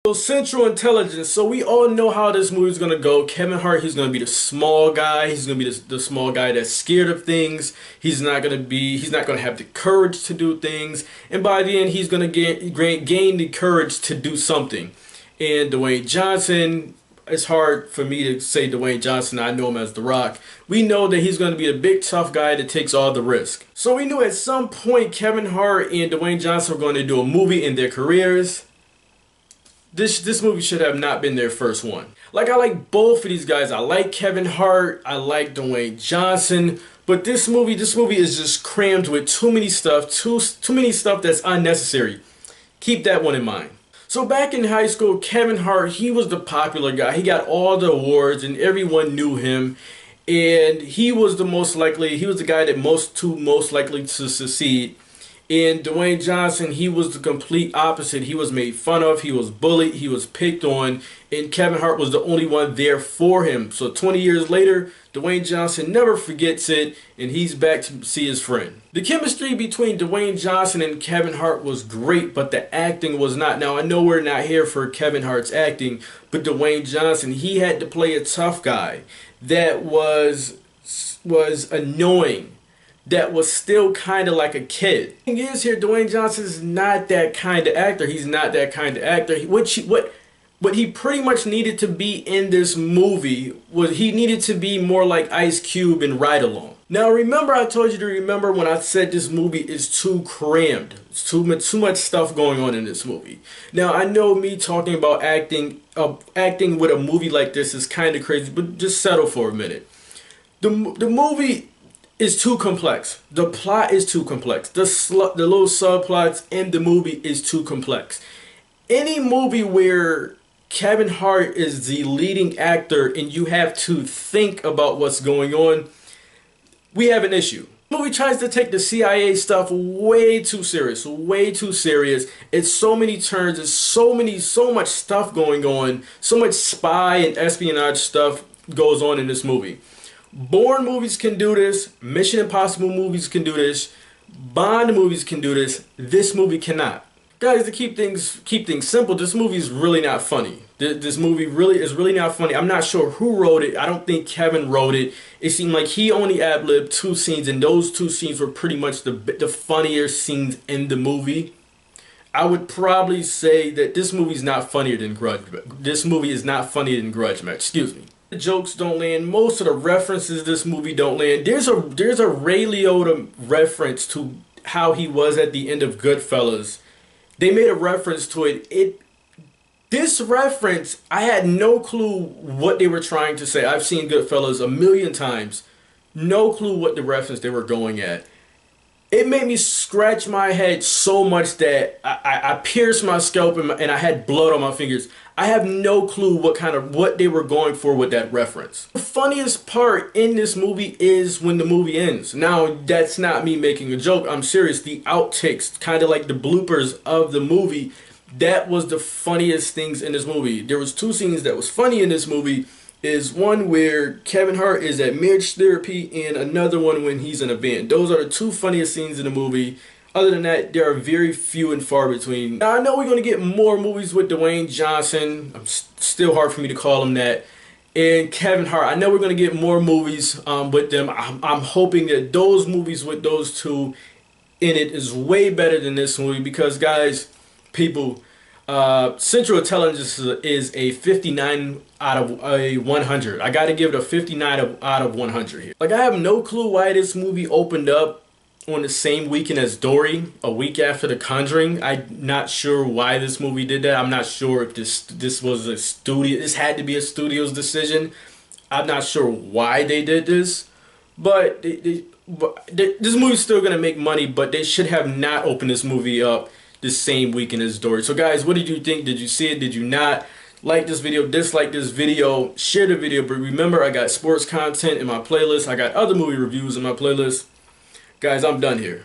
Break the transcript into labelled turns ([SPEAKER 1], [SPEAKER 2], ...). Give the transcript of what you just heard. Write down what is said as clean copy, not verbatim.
[SPEAKER 1] So Central Intelligence. So we all know how this movie is gonna go. Kevin Hart, he's gonna be the small guy. He's gonna be the small guy that's scared of things. He's not gonna have the courage to do things. And by the end, he's gonna gain the courage to do something. And Dwayne Johnson, it's hard for me to say Dwayne Johnson. I know him as The Rock. We know that he's gonna be a big tough guy that takes all the risk. So we knew at some point Kevin Hart and Dwayne Johnson were going to do a movie in their careers. This movie should have not been their first one. Like, I like both of these guys. I like Kevin Hart. I like Dwayne Johnson. But this movie is just crammed with too many stuff. Too many stuff that's unnecessary. Keep that one in mind. So back in high school, Kevin Hart, he was the popular guy. He got all the awards and everyone knew him. And he was the guy that most likely to succeed. And Dwayne Johnson, he was the complete opposite. He was made fun of, he was bullied, he was picked on, and Kevin Hart was the only one there for him. So 20 years later, Dwayne Johnson never forgets it, and he's back to see his friend. The chemistry between Dwayne Johnson and Kevin Hart was great, but the acting was not. Now, I know we're not here for Kevin Hart's acting, but Dwayne Johnson, he had to play a tough guy that was annoying, that was still kind of like a kid. The thing is here, Dwayne Johnson is not that kind of actor. He's not that kind of actor. What he pretty much needed to be in this movie was he needed to be more like Ice Cube in Ride Along. Now remember, I told you to remember when I said this movie is too crammed. It's too much stuff going on in this movie. Now I know me talking about acting with a movie like this is kind of crazy, but just settle for a minute. The movie is too complex. The plot is too complex. The little subplots in the movie is too complex. Any movie where Kevin Hart is the leading actor and you have to think about what's going on, we have an issue. The movie tries to take the CIA stuff way too serious, way too serious. It's so many turns, it's so much stuff going on, so much spy and espionage stuff goes on in this movie. Bourne movies can do this, Mission Impossible movies can do this, Bond movies can do this. This movie cannot. Guys, to keep things simple, this movie is really not funny. This movie is really not funny. I'm not sure who wrote it. I don't think Kevin wrote it. It seemed like he only ad-libbed 2 scenes, and those 2 scenes were pretty much the funnier scenes in the movie. I would probably say that this movie is not funnier than Grudge. This movie is not funnier than Grudge Match. Excuse me. The jokes don't land. Most of the references this movie don't land. There's a Ray Liotta reference to how he was at the end of Goodfellas. They made a reference to it. This reference, I had no clue what they were trying to say. I've seen Goodfellas a million times. No clue what the reference they were going at. It made me scratch my head so much that I pierced my scalp and I had blood on my fingers. I have no clue what they were going for with that reference. The funniest part in this movie is when the movie ends. Now, that's not me making a joke. I'm serious. The outtakes, kind of like the bloopers of the movie, that was the funniest things in this movie. There was 2 scenes that was funny in this movie. Is one where Kevin Hart is at marriage therapy and another one when he's in a band. Those are the 2 funniest scenes in the movie. Other than that, there are very few and far between. Now, I know we're going to get more movies with Dwayne Johnson. Still hard for me to call him that. And Kevin Hart. I know we're going to get more movies with them. I'm hoping that those movies with those 2 in it is way better than this movie because, guys, people, Central Intelligence is a 59 out of a 100. I gotta give it a 59 out of 100 here. Like, I have no clue why this movie opened up on the same weekend as Dory, a week after The Conjuring. I'm not sure why this movie did that. I'm not sure if this was a studio. This had to be a studio's decision. I'm not sure why they did this, but this movie's still gonna make money. But they should have not opened this movie up the same weekend as Dory. So guys, what did you think? Did you see it? Did you not? Like this video, dislike this video, share the video, but remember, I got sports content in my playlist. I got other movie reviews in my playlist. Guys, I'm done here.